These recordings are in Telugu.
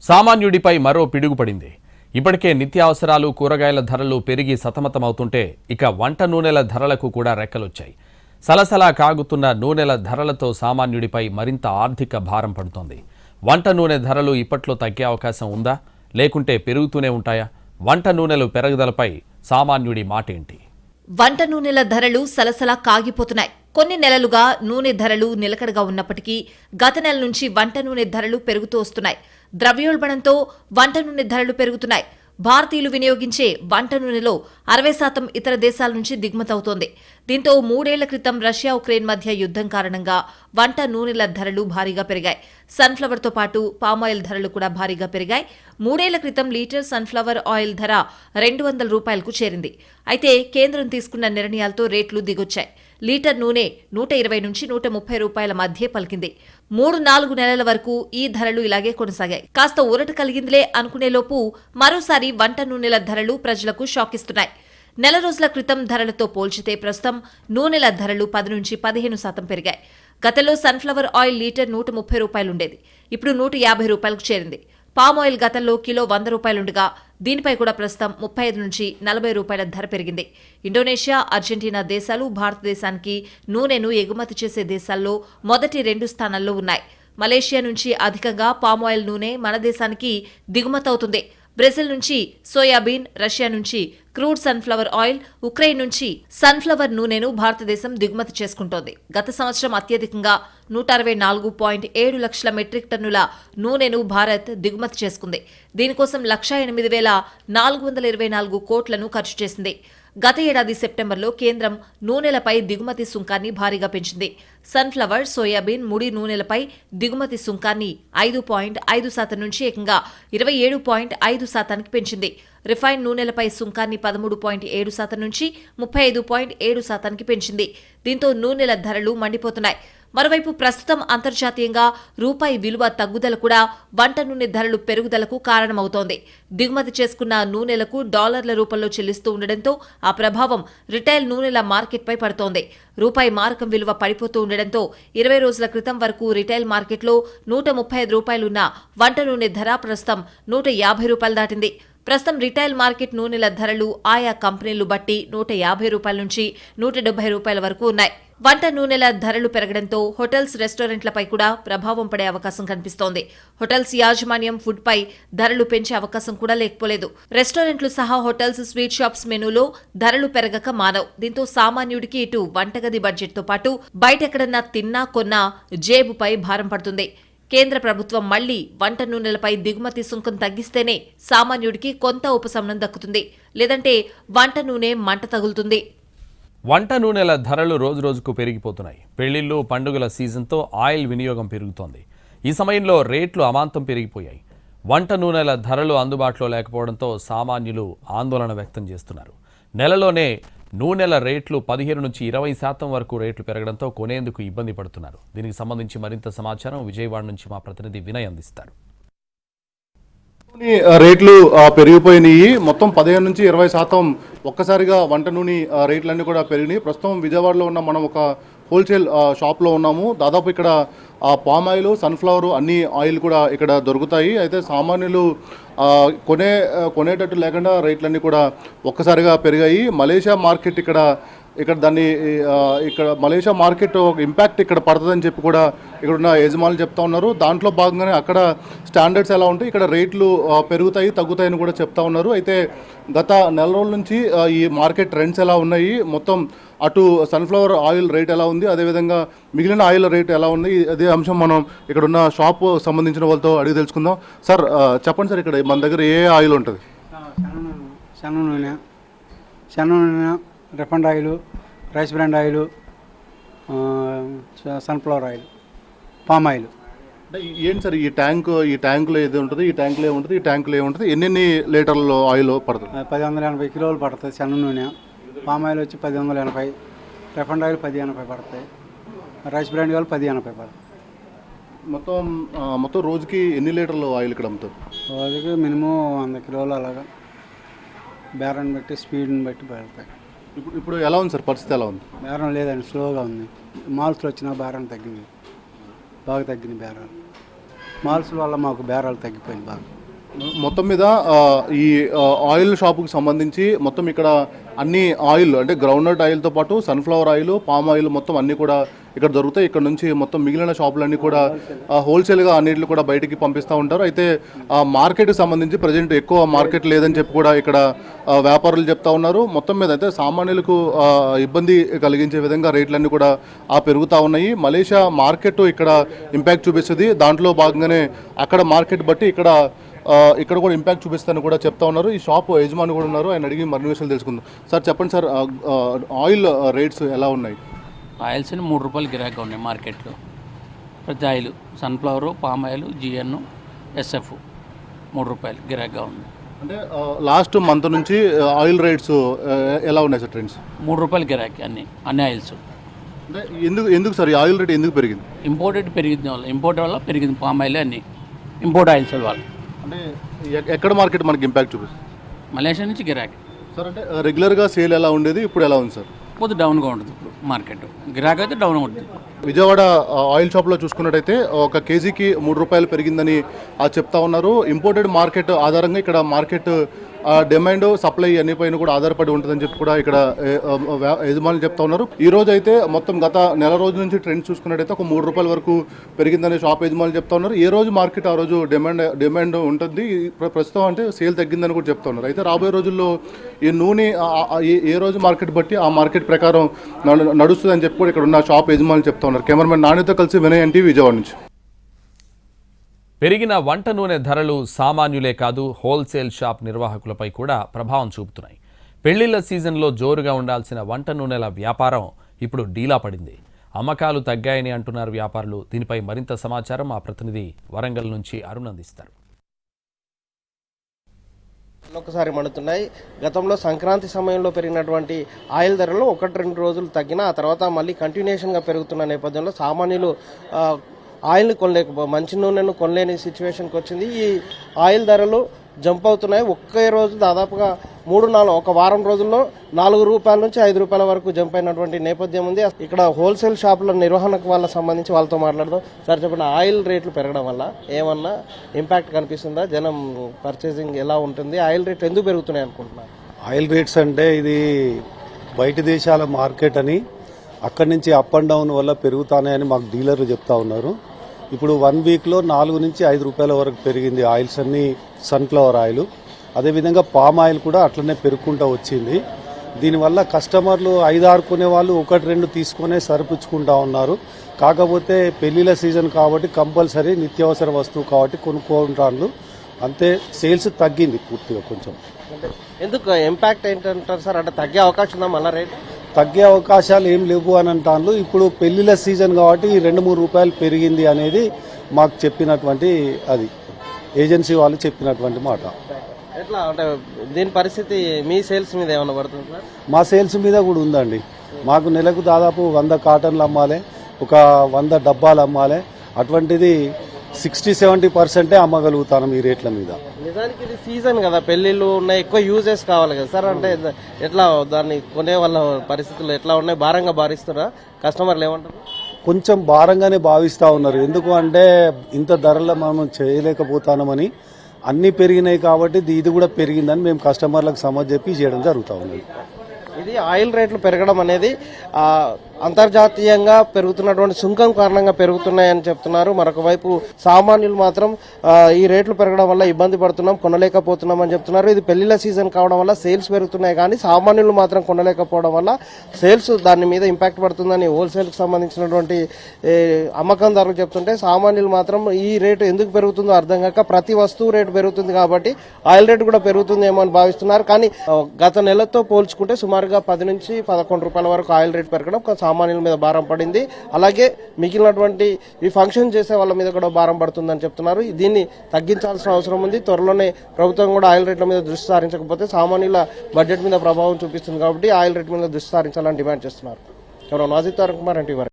సామాన్యుడిపై మరో పిడుగుపడింది. ఇప్పటికే నిత్యావసరాలు కూరగాయల ధరలు పెరిగి సతమతమవుతుంటే ఇక వంట నూనెల ధరలకు కూడా రెక్కలొచ్చాయి. సలసలా కాగుతున్న నూనెల ధరలతో సామాన్యుడిపై మరింత ఆర్థిక భారం పడుతోంది. వంట నూనె ధరలు ఇప్పట్లో తగ్గే అవకాశం ఉందా, లేకుంటే పెరుగుతూనే ఉంటాయా? వంట నూనెలు పెరుగుదలపై సామాన్యుడి మాటేంటి? వంట నూనెల ధరలు సలసలా కాగిపోతున్నాయి. కొన్ని నెలలుగా నూనె ధరలు నిలకడగా ఉన్నప్పటికీ గత నెల నుంచి వంట నూనె ధరలు పెరుగుతూ వస్తున్నాయి. ద్రవ్యోల్బణంతో వంట నూనె ధరలు పెరుగుతున్నాయి. భారతీయులు వినియోగించే వంట నూనెలో 60% ఇతర దేశాల నుంచి దిగుమతవుతోంది. దీంతో 3 ఏళ్ల క్రితం రష్యా ఉక్రెయిన్ మధ్య యుద్ధం కారణంగా వంట నూనెల ధరలు భారీగా పెరిగాయి. సన్ఫ్లవర్తో పాటు పామాయిల్ ధరలు కూడా భారీగా పెరిగాయి. 3 ఏళ్ల క్రితం లీటర్ సన్ఫ్లవర్ ఆయిల్ ధర 200 రూపాయలకు చేరింది. అయితే కేంద్రం తీసుకున్న నిర్ణయాలతో రేట్లు దిగొచ్చాయి. లీటర్ నూనె 120 నుంచి 130 రూపాయల మధ్య పలికింది. 3-4 నెలల వరకు ఈ ధరలు ఇలాగే కొనసాగాయి. కాస్త ఊరట కలిగిందిలే అనుకునేలోపు మరోసారి వంట నూనెల ధరలు ప్రజలకు షాక్ ఇస్తున్నాయి. నెల రోజుల క్రితం ధరలతో పోల్చితే ప్రస్తుతం నూనెల ధరలు 10 నుంచి 15% పెరిగాయి. గతంలో సన్ఫ్లవర్ ఆయిల్ లీటర్ 130 రూపాయలుండేది. ఇప్పుడు 150 రూపాయలకు చేరింది. పామాయిల్ గతంలో కిలో 100 రూపాయలుండగా దీనిపై కూడా ప్రస్తుతం 35 నుంచి 40 రూపాయల ధర పెరిగింది. ఇండోనేషియా, అర్జెంటీనా దేశాలు భారతదేశానికి నూనెను ఎగుమతి చేసే దేశాల్లో మొదటి 2 స్థానాల్లో ఉన్నాయి. మలేషియా నుంచి అధికంగా పామాయిల్ నూనె మన దేశానికి దిగుమతవుతుంది. బ్రెజిల్ నుంచి సోయాబీన్, రష్యా నుంచి క్రూడ్ సన్ఫ్లవర్ ఆయిల్, ఉక్రెయిన్ నుంచి సన్ఫ్లవర్ నూనెను భారతదేశం దిగుమతి చేసుకుంటోంది. గత సంవత్సరం అత్యధికంగా 164.7 లక్షల మెట్రిక్ టన్నుల నూనెను భారత్ దిగుమతి చేసుకుంది. దీనికోసం 1,08,424 కోట్లను ఖర్చు చేసింది. గత ఏడాది సెప్టెంబర్లో కేంద్రం నూనెలపై దిగుమతి సుంకాన్ని భారీగా పెంచింది. సన్ఫ్లవర్, సోయాబీన్, ముడి నూనెలపై దిగుమతి సుంకాన్ని 5.5% నుంచి ఏకంగా 27.5%కి పెంచింది. రిఫైన్డ్ నూనెలపై సుంకాన్ని 13.7% నుంచి 35.7%కి పెంచింది. దీంతో నూనెల ధరలు మండిపోతున్నాయి. మరోవైపు ప్రస్తుతం అంతర్జాతీయంగా రూపాయి విలువ తగ్గుదల కూడా వంట నూనె ధరలు పెరుగుదలకు కారణమవుతోంది. దిగుమతి చేసుకున్న నూనెలకు డాలర్ల రూపంలో చెల్లిస్తూ ఉండడంతో ఆ ప్రభావం రిటైల్ నూనెల మార్కెట్పై పడుతోంది. రూపాయి మారకం విలువ పడిపోతూ ఉండడంతో 20 రోజుల క్రితం వరకు రిటైల్ మార్కెట్లో 135 రూపాయలున్న వంట నూనె ధర ప్రస్తుతం 150 రూపాయలు దాటింది. ప్రస్తుతం రిటైల్ మార్కెట్ నూనెల ధరలు ఆయా కంపెనీలు బట్టి 150 రూపాయల నుంచి 170 రూపాయల వరకు ఉన్నాయి. వంట నూనెల ధరలు పెరగడంతో హోటల్స్, రెస్టారెంట్లపై కూడా ప్రభావం పడే అవకాశం కనిపిస్తోంది. హోటల్స్ యాజమాన్యం ఫుడ్ పై ధరలు పెంచే అవకాశం కూడా లేకపోలేదు. రెస్టారెంట్లు సహా హోటల్స్, స్వీట్ షాప్స్ మెనూలో ధరలు పెరగక మానవు. దీంతో సామాన్యుడికి ఇటు వంటగది బడ్జెట్తో పాటు బయటెక్కడన్నా తిన్నా కొన్నా జేబుపై భారం పడుతుంది. కేంద్ర ప్రభుత్వం మళ్లీ వంట నూనెలపై దిగుమతి సుంకం తగ్గిస్తేనే సామాన్యుడికి కొంత ఉపశమనం దక్కుతుంది. లేదంటే వంట నూనె మంట తగులుతుంది. వంట నూనెల ధరలు రోజురోజుకు పెరిగిపోతున్నాయి. పెళ్లిళ్లు, పండుగల సీజన్తో ఆయిల్ వినియోగం పెరుగుతోంది. ఈ సమయంలో రేట్లు అమాంతం పెరిగిపోయాయి. వంట నూనెల ధరలు అందుబాటులో లేకపోవడంతో సామాన్యులు ఆందోళన వ్యక్తం చేస్తున్నారు. నెలలోనే నూనెల రేట్లు 15 నుంచి 20% వరకు రేట్లు పెరగడంతో కొనేందుకు ఇబ్బంది పడుతున్నారు. దీనికి సంబంధించి మరింత సమాచారం విజయవాడ నుంచి మా ప్రతినిధి వినయ్ అందిస్తారు. రేట్లు పెరిగిపోయినాయి. మొత్తం 15 నుంచి 20% ఒక్కసారిగా వంట నూనె రేట్లన్నీ కూడా పెరిగినాయి. ప్రస్తుతం విజయవాడలో ఉన్న మనం ఒక హోల్సేల్ షాప్లో ఉన్నాము. దాదాపు ఇక్కడ పామ్ ఆయిల్, సన్ఫ్లవర్ అన్ని ఆయిల్ కూడా ఇక్కడ దొరుకుతాయి. అయితే సామాన్యులు కొనేటట్టు లేకుండా రేట్లన్నీ కూడా ఒక్కసారిగా పెరిగాయి. మలేషియా మార్కెట్ ఇక్కడ మలేషియా మార్కెట్ ఇంపాక్ట్ ఇక్కడ పడుతుందని చెప్పి కూడా ఇక్కడున్న యజమానులు చెప్తా ఉన్నారు. దాంట్లో భాగంగానే అక్కడ స్టాండర్డ్స్ ఎలా ఉంటాయి, ఇక్కడ రేట్లు పెరుగుతాయి తగ్గుతాయని కూడా చెప్తా ఉన్నారు. అయితే గత నెల రోజుల నుంచి ఈ మార్కెట్ ట్రెండ్స్ ఎలా ఉన్నాయి, మొత్తం అటు సన్ఫ్లవర్ ఆయిల్ రేట్ ఎలా ఉంది, అదేవిధంగా మిగిలిన ఆయిల్ రేట్ ఎలా ఉంది, అదే అంశం మనం ఇక్కడున్న షాప్ సంబంధించిన వాళ్ళతో అడిగి తెలుసుకుందాం. సార్ చెప్పండి సార్, ఇక్కడ మన దగ్గర ఏ ఆయిల్ ఉంటుంది? శనగ నూనె, refined oil, rice brand oil, sunflower oil, palm oil. అంటే ఏంటి సార్ ఈ ట్యాంకులో ఏది ఉంటుంది, ఈ ట్యాంకులో ఏముంటుంది, ఈ ట్యాంకులో ఏముంటుంది, ఎన్ని లీటర్లు ఆయిల్ పడుతుంది? 1080 కిలోలు పడుతుంది శనగ నూనె. పామ్ ఆయిల్ వచ్చి 1080, రిఫైండ్ ఆయిల్ 1080 పడుతుంది, రైస్ బ్రాండ్ ఆయిల్ 1080 పడుతుంది. మొత్తం రోజుకి ఎన్ని లీటర్లు ఆయిల్ ఇక్కడ అమ్ముతారు? రోజుకి మినిమం 100 కిలోలు అలాగా, బేరాన్ని బట్టి స్పీడ్ని బట్టి పెడతాయి. ఇప్పుడు ఎలా ఉంది సార్ పరిస్థితి? ఎలా ఉంది? బేరం లేదండి, స్లోగా ఉంది. మాల్స్లో వచ్చిన బేరం తగ్గింది, బాగా తగ్గింది బేరాలు. మాల్స్ వల్ల మాకు బేరాలు తగ్గిపోయింది బాగా. మొత్తం మీద ఈ ఆయిల్ షాపుకి సంబంధించి మొత్తం ఇక్కడ అన్ని ఆయిల్ అంటే గ్రౌండ్నట్ ఆయిల్తో పాటు సన్ఫ్లవర్ ఆయిల్, పామ్ ఆయిల్ మొత్తం అన్నీ కూడా ఇక్కడ దొరుకుతాయి. ఇక్కడ నుంచి మొత్తం మిగిలిన షాపులన్నీ కూడా హోల్సేల్గా అన్నిటిని కూడా బయటికి పంపిస్తూ ఉంటారు. అయితే మార్కెట్కి సంబంధించి ప్రజెంట్ ఎక్కువ మార్కెట్ లేదని చెప్పి కూడా ఇక్కడ వ్యాపారులు చెప్తా ఉన్నారు. మొత్తం మీద అయితే సామాన్యులకు ఇబ్బంది కలిగించే విధంగా రేట్లన్నీ కూడా పెరుగుతూ ఉన్నాయి. మలేషియా మార్కెట్ ఇక్కడ ఇంపాక్ట్ చూపిస్తుంది. దాంట్లో భాగంగానే అక్కడ మార్కెట్ బట్టి ఇక్కడ కూడా ఇంపాక్ట్ చూపిస్తారని కూడా చెప్తా ఉన్నారు. ఈ షాప్ యజమాని కూడా ఉన్నారు, ఆయన అడిగి మరిన్ని విషయాలు తెలుసుకుందాం. సార్ చెప్పండి సార్, ఆయిల్ రేట్స్ ఎలా ఉన్నాయి? ఆయిల్స్ ₹3 గిరాకీ ఉన్నాయి మార్కెట్లో. ప్రతి oil sunflower, palm oil, GN, SF ₹3 గిరాకీగా ఉంది. అంటే లాస్ట్ మంత్ నుంచి ఆయిల్ రేట్స్ ఎలా ఉన్నాయి సార్ ట్రెండ్స్? ₹3 గిరాకీ అన్ని ఆయిల్స్. అంటే ఎందుకు సార్ ఈ ఆయిల్ రేట్ ఎందుకు పెరిగింది? ఇంపోర్టెడ్ పెరిగింది వల్ల పెరిగింది. పామ్ ఆయిల్ అన్ని ఇంపోర్ట్ ఆయిల్స్ వల్ల. అంటే ఎక్కడ మార్కెట్ మనకి ఇంపాక్ట్ చూపిస్తుంది? మలేషియా నుంచి గిరాకీ. సార్ అంటే రెగ్యులర్గా సేల్ ఎలా ఉండేది, ఇప్పుడు ఎలా ఉంది సార్? కొద్దిగా డౌన్గా ఉంటుంది ఇప్పుడు మార్కెట్. గిరాకీ అయితే డౌన్ ఉంటుంది. విజయవాడ ఆయిల్ షాప్లో చూసుకున్నట్టయితే ఒక కేజీకి ₹3 పెరిగిందని చెప్తా ఉన్నారు. ఇంపోర్టెడ్ మార్కెట్ ఆధారంగా ఇక్కడ మార్కెట్ డిమాండ్, సప్లై అన్ని పైన కూడా ఆధారపడి ఉంటుందని చెప్పి కూడా ఇక్కడ యజమానులు చెప్తా ఉన్నారు. ఈ రోజు అయితే మొత్తం గత నెల రోజుల నుంచి ట్రెండ్ చూసుకున్నట్టయితే ఒక ₹3 వరకు పెరిగిందని షాప్ యజమానులు చెప్తా ఉన్నారు. ఏ రోజు మార్కెట్ ఆ రోజు డిమాండ్ ఉంటుంది. ప్రస్తుతం అంటే సేల్ తగ్గిందని కూడా చెప్తా ఉన్నారు. అయితే రాబోయే రోజుల్లో ఈ నూనె ఏ రోజు మార్కెట్ బట్టి ఆ మార్కెట్ ప్రకారం నడుస్తుందని చెప్పి కూడా ఇక్కడ ఉన్న షాప్ యజమానులు చెప్తా ఉన్నారు. కెమెరామెన్ నాణ్యతో కలిసి వినయ్ ఎన్టీవీ విజయవాడ నుంచి. పెరిగిన వంట నూనె ధరలు సామాన్యులే కాదు, హోల్సేల్ షాప్ నిర్వాహకులపై కూడా ప్రభావం చూపుతున్నాయి. పెళ్లిళ్ల సీజన్లో జోరుగా ఉండాల్సిన వంట నూనెల వ్యాపారం ఇప్పుడు డీలా పడింది. అమ్మకాలు తగ్గాయని అంటున్నారు వ్యాపారులు. దీనిపై మరింత సమాచారం మా ప్రతినిధి వరంగల్ నుంచి అరుణ్ అందిస్తారు. ఒకసారి మండుతున్నాయి. గతంలో సంక్రాంతి సమయంలో పెరిగినటువంటి ఆయిల్ ధరలు 1-2 రోజులు తగ్గినా ఆ తర్వాత మళ్ళీ కంటిన్యూషన్గా పెరుగుతున్న నేపథ్యంలో సామాన్యులు ఆయిల్ని మంచి నూనెను కొనలేని సిచ్యువేషన్కి వచ్చింది. ఈ ఆయిల్ ధరలు జంప్ అవుతున్నాయి. ఒకే రోజు దాదాపుగా ఒక వారం రోజుల్లో ₹4 నుంచి ₹5 వరకు జంప్ అయినటువంటి నేపథ్యం ఉంది. ఇక్కడ హోల్సేల్ షాపుల నిర్వహణకు సంబంధించి వాళ్ళతో మాట్లాడదాం. సార్ చెప్పండి, ఆయిల్ రేట్లు పెరగడం వల్ల ఏమన్నా ఇంపాక్ట్ కనిపిస్తుందా? జనం పర్చేసింగ్ ఎలా ఉంటుంది? ఆయిల్ రేట్లు ఎందుకు పెరుగుతున్నాయి అనుకుంటున్నారు? ఆయిల్ రేట్స్ అంటే ఇది బయట దేశాల మార్కెట్ అని, అక్కడి నుంచి అప్ అండ్ డౌన్ వల్ల పెరుగుతాయని మాకు డీలర్లు చెప్తా ఉన్నారు. ఇప్పుడు 1 వీక్లో ₹4 నుంచి ₹5 వరకు పెరిగింది ఆయిల్స్ అన్ని. సన్ఫ్లవర్ ఆయిల్, అదేవిధంగా పామ్ ఆయిల్ కూడా అట్లనే పెరుగుకుంటూ వచ్చింది. దీనివల్ల కస్టమర్లు 5-6 కొనే వాళ్ళు 1-2 తీసుకునే సరిపుచ్చుకుంటా ఉన్నారు. కాకపోతే పెళ్లిళ్ళ సీజన్ కాబట్టి కంపల్సరీ నిత్యావసర వస్తువు కాబట్టి కొనుక్కుంటారు. అంతే, సేల్స్ తగ్గింది పూర్తిగా కొంచెం. ఎందుకు ఇంపాక్ట్ ఏంటంటారు సార్? అంటే తగ్గే అవకాశం ఉందా? మళ్ళీ రేట్ తగ్గే అవకాశాలు ఏం లేవు అని అంటాను. ఇప్పుడు పెళ్లిళ్ళ సీజన్ కాబట్టి ₹2-3 పెరిగింది అనేది మాకు చెప్పినటువంటి, అది ఏజెన్సీ వాళ్ళు చెప్పినటువంటి మాట. ఎట్లా అంటే దీని పరిస్థితి మీ సేల్స్ మీద ఏమైనా పడుతుంది సార్? మా సేల్స్ మీద కూడా ఉందండి. మాకు నెలకు దాదాపు 100 కాటన్లు అమ్మాలి, ఒక 100 డబ్బాలు అమ్మాలి. అటువంటిది 60-70% అమ్మగలుగుతాను ఈ రేట్ల మీద. నిజానికి ఇది సీజన్ కదా, పెళ్లిళ్ళు ఉన్నాయి, ఎక్కువ యూజెస్ కావాలి కదా సార్. అంటే ఎట్లా దాన్ని కొనే వాళ్ళ పరిస్థితులు ఎట్లా ఉన్నాయి? భారంగా భారిస్తారా కస్టమర్లు? ఏమంటారు? కొంచెం భారంగానే భావిస్తూ ఉన్నారు. ఎందుకు అంటే ఇంత ధరల్లో మనం చేయలేకపోతామని, అన్నీ పెరిగినాయి కాబట్టి ఇది కూడా పెరిగిందని మేము కస్టమర్లకు సమజ్ చెప్పి చేయడం జరుగుతూ ఉంది. ఇది ఆయిల్ రేట్లు పెరగడం అనేది అంతర్జాతీయంగా పెరుగుతున్నటువంటి సుంకం కారణంగా పెరుగుతున్నాయని చెప్తున్నారు. మరొక వైపు సామాన్యులు మాత్రం ఈ రేట్లు పెరగడం వల్ల ఇబ్బంది పడుతున్నాం, కొనలేకపోతున్నాం అని చెప్తున్నారు. ఇది పెళ్లిళ్ల సీజన్ కావడం వల్ల సేల్స్ పెరుగుతున్నాయి, కానీ సామాన్యులు మాత్రం కొనలేకపోవడం వల్ల సేల్స్ దాని మీద ఇంపాక్ట్ పడుతుందని హోల్సేల్కి సంబంధించినటువంటి అమ్మకందారులు చెప్తుంటే, సామాన్యులు మాత్రం ఈ రేటు ఎందుకు పెరుగుతుందో అర్థం కాక ప్రతి వస్తువు రేటు పెరుగుతుంది కాబట్టి ఆయిల్ రేటు కూడా పెరుగుతుందేమో అని భావిస్తున్నారు. కానీ గత నెలతో పోల్చుకుంటే సుమారుగా ₹10 నుంచి ₹11 వరకు ఆయిల్ రేటు పెరగడం సామాన్యుల మీద భారం పడింది. అలాగే మిగిలినటువంటి ఈ ఫంక్షన్ చేసే వాళ్ళ మీద కూడా భారం పడుతుందని చెప్తున్నారు. దీన్ని తగ్గించాల్సిన అవసరం ఉంది. త్వరలోనే ప్రభుత్వం కూడా ఆయిల్ రేట్ల మీద దృష్టి సారించకపోతే సామాన్యుల బడ్జెట్ మీద ప్రభావం చూపిస్తుంది కాబట్టి ఆయిల్ రేట్ మీద దృష్టి సారించాలని డిమాండ్ చేస్తున్నారు. నాజిత్ కుమార్ ఎన్టీవీ.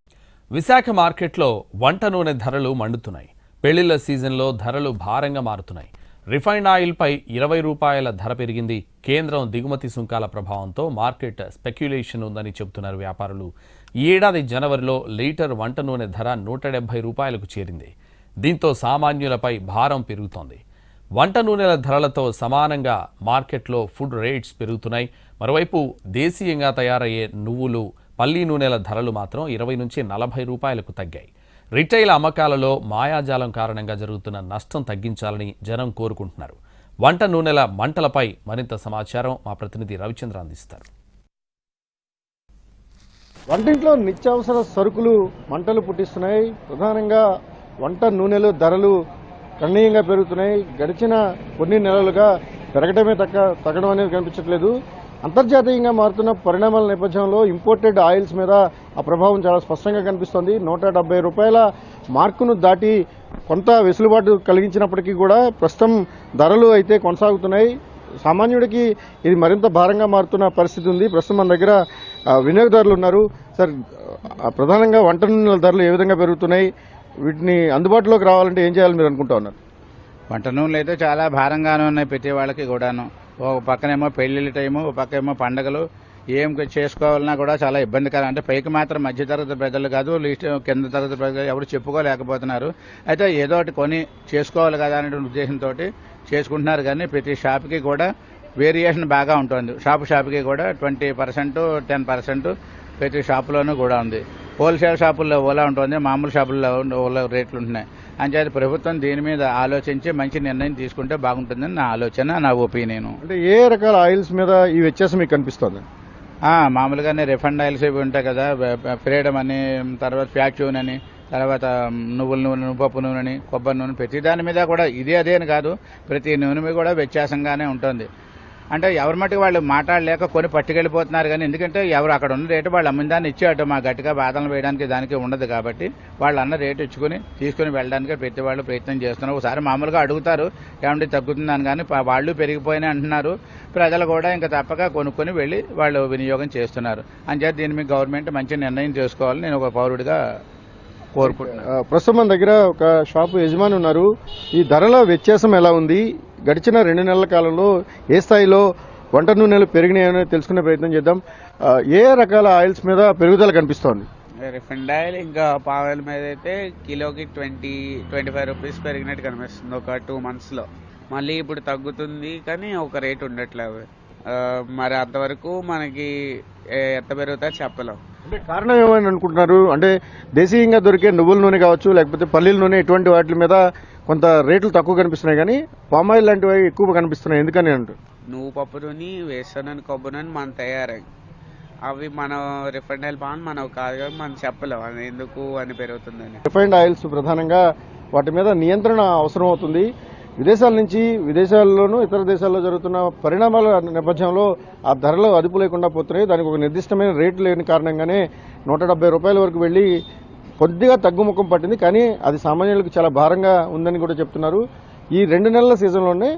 విశాఖ మార్కెట్లో వంట నూనె ధరలు మండుతున్నాయి. పెళ్లిళ్ల సీజన్లో ధరలు భారంగా మారుతున్నాయి. రిఫైన్డ్ ఆయిల్పై ₹20 ధర పెరిగింది. కేంద్రం దిగుమతి సుంకాల ప్రభావంతో మార్కెట్ స్పెక్యులేషన్ ఉందని చెబుతున్నారు వ్యాపారులు. ఈ ఏడాది జనవరిలో లీటర్ వంట నూనె ధర ₹170కు చేరింది. దీంతో సామాన్యులపై భారం పెరుగుతోంది. వంట నూనెల ధరలతో సమానంగా మార్కెట్లో ఫుడ్ రేట్స్ పెరుగుతున్నాయి. మరోవైపు దేశీయంగా తయారయ్యే నువ్వులు, పల్లి నూనెల ధరలు మాత్రం 20 నుంచి 40 రూపాయలకు తగ్గాయి. రిటైల్ అమ్మకాలలో మాయాజాలం కారణంగా జరుగుతున్న నష్టం తగ్గించాలని జనం కోరుకుంటున్నారు. వంట నూనెల మంటలపై మరింత సమాచారం మా ప్రతినిధి రవిచంద్ర అందిస్తారు. వంటింట్లో నిత్యావసర సరుకులు మంటలు పుట్టిస్తున్నాయి. ప్రధానంగా వంట నూనెలు ధరలు గణనీయంగా పెరుగుతున్నాయి. గడిచిన కొన్ని నెలలుగా పెరగడమే తగ్గడం అనేది కనిపించట్లేదు. అంతర్జాతీయంగా మారుతున్న పరిణామాల నేపథ్యంలో ఇంపోర్టెడ్ ఆయిల్స్ మీద ఆ ప్రభావం చాలా స్పష్టంగా కనిపిస్తోంది. 170 రూపాయల మార్కును దాటి కొంత వెసులుబాటు కలిగించినప్పటికీ కూడా ప్రస్తుతం ధరలు అయితే కొనసాగుతున్నాయి. సామాన్యుడికి ఇది మరింత భారంగా మారుతున్న పరిస్థితి ఉంది. ప్రస్తుతం మన దగ్గర వినియోగదారులు ఉన్నారు. సార్, ప్రధానంగా వంట నూనెల ధరలు ఏ విధంగా పెరుగుతున్నాయి? వీటిని అందుబాటులోకి రావాలంటే ఏం చేయాలని మీరు అనుకుంటా ఉన్నారు? వంట నూనెలు అయితే చాలా భారంగానే ఉన్నాయి ప్రతి వాళ్ళకి కూడాను. ఒక పక్కనేమో పెళ్లిళ్ళ టైము, ఒక పక్క ఏమో పండగలు. ఏం చేసుకోవాలన్నా కూడా చాలా ఇబ్బందికరం. అంటే పైకి మాత్రం మధ్యతరగతి ప్రజలు కాదు, లీస్ట్ కింద తరగతి ప్రజలు ఎవరు చెప్పుకోలేకపోతున్నారు. అయితే ఏదో ఒకటి కొని చేసుకోవాలి కదా అనే ఉద్దేశంతో చేసుకుంటున్నారు. కానీ ప్రతి షాప్కి కూడా వేరియేషన్ బాగా ఉంటుంది. షాప్కి కూడా 20%, 10% ప్రతి షాపులోనూ కూడా ఉంది. హోల్సేల్ షాపుల్లో ఓలా ఉంటుంది, మామూలు షాపుల్లో ఓలా రేట్లు ఉంటున్నాయి. అంచేది ప్రభుత్వం దీని మీద ఆలోచించి మంచి నిర్ణయం తీసుకుంటే బాగుంటుందని నా ఆలోచన, నా ఒపీనియన్. అంటే ఏ రకాల ఆయిల్స్ మీద ఈ వ్యత్యాసం మీకు కనిపిస్తుంది? మామూలుగానే రిఫండ్ ఆయిల్స్ ఇవి ఉంటాయి కదా, ఫ్రీడమ్ అని, తర్వాత ఫ్యాక్చూన్ అని, తర్వాత నువ్వుల నూనె, నువ్వుపప్పు నూనె అని, కొబ్బరి నూనె, ప్రతి దాని మీద కూడా ఇదే అదే అని కాదు, ప్రతి నూనె మీద కూడా వ్యత్యాసంగానే ఉంటుంది. అంటే ఎవరి మట్టుకు వాళ్ళు మాట్లాడలేక కొని పట్టుకెళ్ళిపోతున్నారు. కానీ ఎందుకంటే ఎవరు అక్కడ ఉన్న రేటు వాళ్ళు అమ్మిన దాన్ని ఇచ్చేట మా గట్టిగా బాధలు వేయడానికి దానికి ఉండదు. కాబట్టి వాళ్ళు అన్న రేటు ఇచ్చుకుని తీసుకుని వెళ్ళడానికి ప్రతి వాళ్ళు ప్రయత్నం చేస్తున్నారు. ఒకసారి మామూలుగా అడుగుతారు ఏమంటే తగ్గుతుందని, కానీ వాళ్ళు పెరిగిపోయినా అంటున్నారు. ప్రజలు కూడా ఇంకా తప్పక కొనుక్కొని వెళ్ళి వాళ్ళు వినియోగం చేస్తున్నారు. అంచేత దీని మీద గవర్నమెంట్ మంచి నిర్ణయం చేసుకోవాలని నేను ఒక పౌరుడిగా కోరుకుంటున్నాను. ప్రస్తుతం మన దగ్గర ఒక షాపు యజమాని ఉన్నారు. ఈ ధరల వ్యత్యాసం ఎలా ఉంది? గడిచిన 2 నెలల కాలంలో ఏ స్థాయిలో వంట నూనెలు పెరిగినాయని తెలుసుకునే ప్రయత్నం చేద్దాం. ఏ రకాల ఆయిల్స్ మీద పెరుగుదల కనిపిస్తోంది? రిఫైండ్ ఆయిల్ ఇంకా పామాయిల్ మీద అయితే కిలోకి 20-25 రూపీస్ పెరిగినట్టు కనిపిస్తుంది ఒక 2 monthsలో. మళ్ళీ ఇప్పుడు తగ్గుతుంది కానీ ఒక రేట్ ఉండట్లేదు. మరి అంతవరకు మనకి ఎంత పెరుగుతా చెప్పలేం. అంటే కారణం ఏమని అనుకుంటున్నారు? అంటే దేశీయంగా దొరికే నువ్వుల నూనె కావచ్చు, లేకపోతే పల్లీల నూనె, ఇటువంటి వాటి మీద కొంత రేట్లు తక్కువ కనిపిస్తున్నాయి, కానీ పామాయిల్ లాంటివి ఎక్కువ కనిపిస్తున్నాయి. ఎందుకని అంటారు? నువ్వు పప్పు నూనె, వేరుశనగ కొబ్బరి నూనె మన తయారై అవి మన రిఫైండ్ ఆయిల్ బాగుంది మనం కాదు కానీ మనం చెప్పలేం అది ఎందుకు అని పెరుగుతుందని. రిఫైండ్ ఆయిల్స్ ప్రధానంగా వాటి మీద నియంత్రణ అవసరం అవుతుంది. విదేశాల నుంచి, విదేశాల్లోనూ ఇతర దేశాల్లో జరుగుతున్న పరిణామాల నేపథ్యంలో ఆ ధరలు అదుపు లేకుండా పోతున్నాయి. దానికి ఒక నిర్దిష్టమైన రేటు లేని కారణంగానే 170 రూపాయల వరకు వెళ్లి కొద్దిగా తగ్గుముఖం పట్టింది. కానీ అది సామాన్యులకు చాలా భారంగా ఉందని కూడా చెప్తున్నారు. ఈ 2 నెలల సీజన్లోనే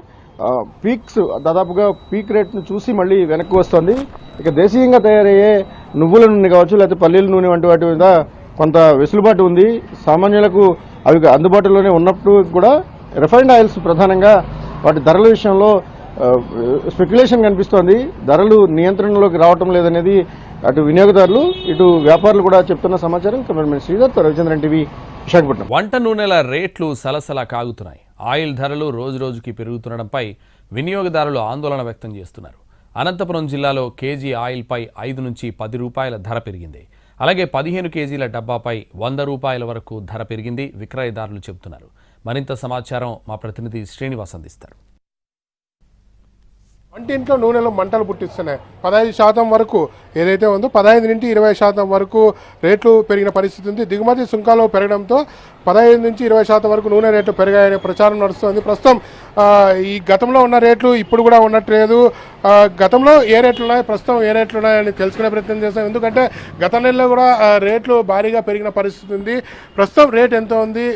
పీక్స్, దాదాపుగా పీక్ రేట్ను చూసి మళ్ళీ వెనక్కి వస్తుంది. ఇక దేశీయంగా తయారయ్యే నువ్వుల నూనె కావచ్చు, లేకపోతే పల్లీల నూనె వంటి వాటి మీద కొంత వెసులుబాటు ఉంది. సామాన్యులకు అవి అందుబాటులోనే ఉన్నప్పుడు కూడా రిఫైన్డ్ ఆయిల్స్ ప్రధానంగా వాటి ధరల విషయంలో స్పెక్యులేషన్ కనిపిస్తోంది. ధరలు నియంత్రణలోకి రావటం లేదనేది అటు వినియోగదారులు, ఇటు వ్యాపారులు కూడా చెప్తున్న సమాచారం. Cameraman Sridhar, Ravichandran TV, Visakhapatnam. వంట నూనెల రేట్లు సలసలా కాగుతున్నాయి. ఆయిల్ ధరలు రోజురోజుకి పెరుగుతుండడంపై వినియోగదారులు ఆందోళన వ్యక్తం చేస్తున్నారు. అనంతపురం జిల్లాలో కేజీ ఆయిల్పై 5 నుంచి 10 రూపాయల ధర పెరిగింది. అలాగే 15 కేజీల డబ్బాపై 100 రూపాయల వరకు ధర పెరిగింది విక్రయదారులు చెబుతున్నారు. మరింత సమాచారం మా ప్రతినిధి శ్రీనివాస్ అందిస్తారు. వంటింట్లో నూనెలో మంటలు పుట్టిస్తున్నాయి. 15% వరకు ఏదైతే ఉందో 15 నుంచి 20% వరకు రేట్లు పెరిగిన పరిస్థితి ఉంది. దిగుమతి సుంకాలు పెరగడంతో 15 నుంచి 20% వరకు నూనె రేట్లు పెరిగాయనే ప్రచారం నడుస్తుంది. ప్రస్తుతం ఈ గతంలో ఉన్న రేట్లు ఇప్పుడు కూడా ఉండట్లేదు. గతంలో ఏ రేట్లు ఉన్నాయి, ప్రస్తుతం ఏ రేట్లు ఉన్నాయని తెలుసుకునే ప్రయత్నం చేస్తాం. ఎందుకంటే గత నెలలో కూడా రేట్లు భారీగా పెరిగిన పరిస్థితి ఉంది. ప్రస్తుతం రేట్ ఎంత ఉంది,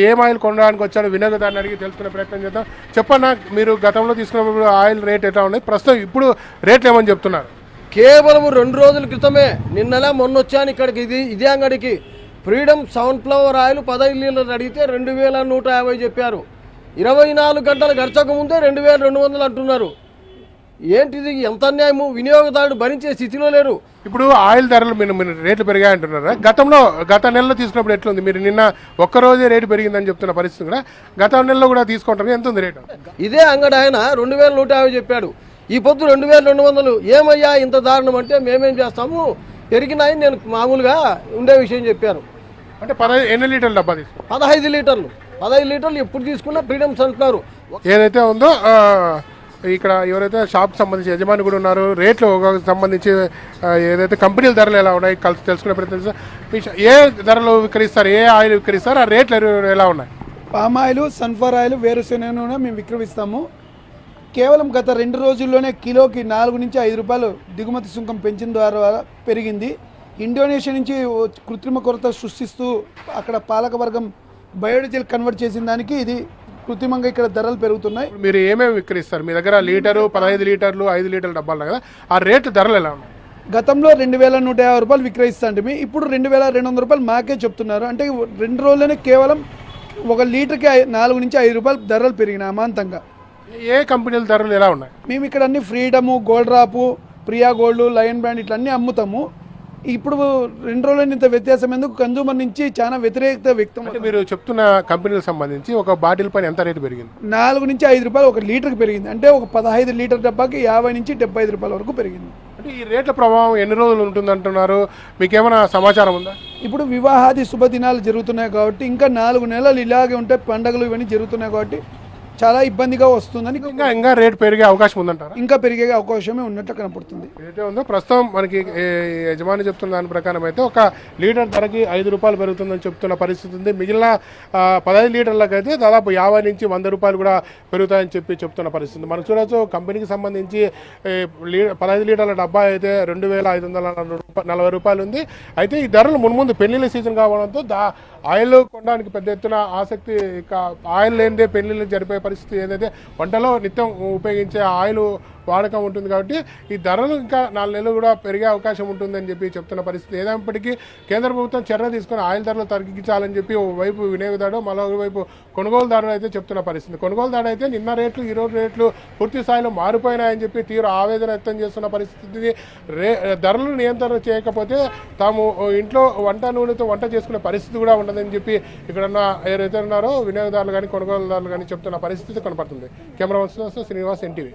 ఏం ఆయిల్ కొనడానికి వచ్చాడు వినియోగదారుని అడిగి తెలుసుకునే ప్రయత్నం చేద్దాం. చెప్పన్నా, మీరు గతంలో తీసుకున్నప్పుడు ఆయిల్ రేట్ ఎట్లా ఉన్నాయి, ప్రస్తుతం ఇప్పుడు రేట్లు ఏమని చెప్తున్నారు? కేవలం 2 రోజుల క్రితమే, నిన్నలా మొన్న వచ్చాను ఇక్కడికి, ఇదే అంగడికి. ఫ్రీడమ్ సన్ఫ్లవర్ ఆయిల్ 15 లీటర్లు అడిగితే 2150 చెప్పారు. 24 గంటలు గడచక ముందే 2200 అంటున్నారు. ఏంటిది ఎంత అన్యాయము, వినియోగదారుడు భరించే స్థితిలో లేరు. ఇప్పుడు ఆయిల్ ధరలు మీరు రేట్లు పెరిగాయంటున్నారా? గత నెలలో తీసుకున్నప్పుడు ఎట్లుంది? మీరు నిన్న ఒక్కరోజే రేటు పెరిగిందని చెప్తున్న పరిస్థితి కూడా గత నెలలో కూడా తీసుకుంటారు. ఎంత ఉంది రేటు? ఇదే అంగడి ఆయన 2150 చెప్పాడు, ఈ పొద్దు 2200. ఏమయ్యా ఇంత దారుణం అంటే మేమేం చేస్తాము, పెరిగినాయని నేను మామూలుగా ఉండే విషయం చెప్పాను. అంటే ఎన్ని లీటర్లు డబ్బా తీసుకు? 15 లీటర్లు. 15 లీటర్లు ఎప్పుడు తీసుకున్నా ఫ్రీడమ్ సన్ఫ్లవర్ ఏదైతే ఉందో ఇక్కడ ఎవరైతే షాప్ సంబంధించి యజమాని కూడా ఉన్నారు, రేట్లు సంబంధించి ఏదైతే కంపెనీల ధరలు ఎలా ఉన్నాయి తెలుసుకునే ప్రయత్నం. ఏ ధరలు విక్రయిస్తారు, ఏ ఆయిల్ విక్రయిస్తారు, ఆ రేట్లు ఎలా ఉన్నాయి? పామ్ ఆయిల్, సన్ఫ్లవర్ ఆయిల్, వేరుశెనగ నూనె మేము విక్రయిస్తాము. కేవలం గత 2 రోజుల్లోనే కిలోకి 4 నుంచి 5 రూపాయలు దిగుమతి సుంకం పెంచిన ద్వారా పెరిగింది. ఇండోనేషియా నుంచి కృత్రిమ కొరత సృష్టిస్తూ అక్కడ పాలకవర్గం బయోడీజిల్ కన్వర్ట్ చేసిన దానికి ఇది కృత్రిమంగా ఇక్కడ ధరలు పెరుగుతున్నాయి. మీరు ఏమేమి విక్రయిస్తారు? మీ దగ్గర లీటరు, 15 లీటర్లు, 5 లీటర్ల డబ్బాలు కదా, ఆ రేటు ధరలు ఎలా ఉన్నాయి? గతంలో 2150 రూపాయలు విక్రయిస్తాంటే ఇప్పుడు 2200 రూపాయలు మాకే చెప్తున్నారు. అంటే 2 రోజుల్లోనే కేవలం 1 లీటర్కి 4 నుంచి 5 రూపాయలు ధరలు పెరిగినాయి అమాంతంగా. ఏ కంపెనీల ధరలు ఎలా ఉన్నాయి? మేము ఇక్కడ అన్ని freedom, gold drop, Priya gold, lion brand ఇట్లా అన్నీ అమ్ముతాము. ఇప్పుడు 2 రోజులు ఇంత వ్యత్యాసం ఎందుకు? కన్జ్యూమర్ నుంచి చాలా వ్యతిరేకత వ్యక్తం. అంటే మీరు చెప్తున్న కంపెనీలకు సంబంధించి ఒక బాటిల్ పైన ఎంత రేటు పెరిగింది? 4 నుంచి 5 రూపాయలు 1 లీటర్కి పెరిగింది. అంటే ఒక 15 లీటర్ డబ్బాకి 50 నుంచి 75 రూపాయల వరకు పెరిగింది. అంటే ఈ రేట్ల ప్రభావం ఎన్ని రోజులు ఉంటుందంటున్నారు? మీకేమైనా సమాచారం ఉందా? ఇప్పుడు వివాహాది శుభదినాలు జరుగుతున్నాయి కాబట్టి ఇంకా 4 నెలలు ఇలాగే ఉంటే, పండుగలు ఇవన్నీ జరుగుతున్నాయి కాబట్టి చాలా ఇబ్బందిగా వస్తుందని. ఇంకా రేటు పెరిగే అవకాశం ఉందంటారా? ఇంకా పెరిగే అవకాశమే ఉన్నట్లు కనపడుతుంది. ఏదైతే ఉందో ప్రస్తుతం మనకి యజమాని చెప్తున్న దాని ప్రకారం అయితే 1 లీటర్ ధరకి 5 రూపాయలు పెరుగుతుందని చెప్తున్న పరిస్థితి ఉంది. మిగిలిన 15 లీటర్లకు అయితే దాదాపు 50 నుంచి 100 రూపాయలు కూడా పెరుగుతాయని చెప్తున్న పరిస్థితి. మనకు చూడవచ్చు, కంపెనీకి సంబంధించి 15 లీటర్ల డబ్బా అయితే 2540 రూపాయలు ఉంది. అయితే ఈ ధరలు మున్ముందు పెళ్లిళ్ళ సీజన్ కావడంతో ఆయిల్ కొనడానికి పెద్ద ఎత్తున ఆసక్తి, ఆయిల్ లేనిదే పెళ్లిళ్ళు జరిపే పరిస్థితి, ఏదైతే వంటలో నిత్యం ఉపయోగించే ఆయిల్ వాడకం ఉంటుంది కాబట్టి ఈ ధరలు ఇంకా 4 నెలలు కూడా పెరిగే అవకాశం ఉంటుందని చెప్పి చెప్తున్న పరిస్థితి. ఏదైనప్పటికీ కేంద్ర ప్రభుత్వం చర్య తీసుకొని ఆయిల్ ధరలు తగ్గించాలని చెప్పి ఓవైపు వినియోగదారుడు, మరోవైపు కొనుగోలుదారుడు అయితే చెప్తున్న పరిస్థితి. కొనుగోలుదారుడు అయితే నిన్న రేట్లు ఈరోజు రేట్లు పూర్తి స్థాయిలో మారిపోయినాయని చెప్పి తీవ్ర ఆవేదన వ్యక్తం చేస్తున్న పరిస్థితి. ధరలు నియంత్రణ చేయకపోతే తాము ఇంట్లో వంట నూనెతో వంట చేసుకునే పరిస్థితి కూడా ఉండదని చెప్పి ఇక్కడున్న ఎవరైతే ఉన్నారో వినియోగదారులు కానీ కొనుగోలుదారులు కానీ చెప్తున్న పరిస్థితి కనపడుతుంది. Camera person Srinivas, NTV.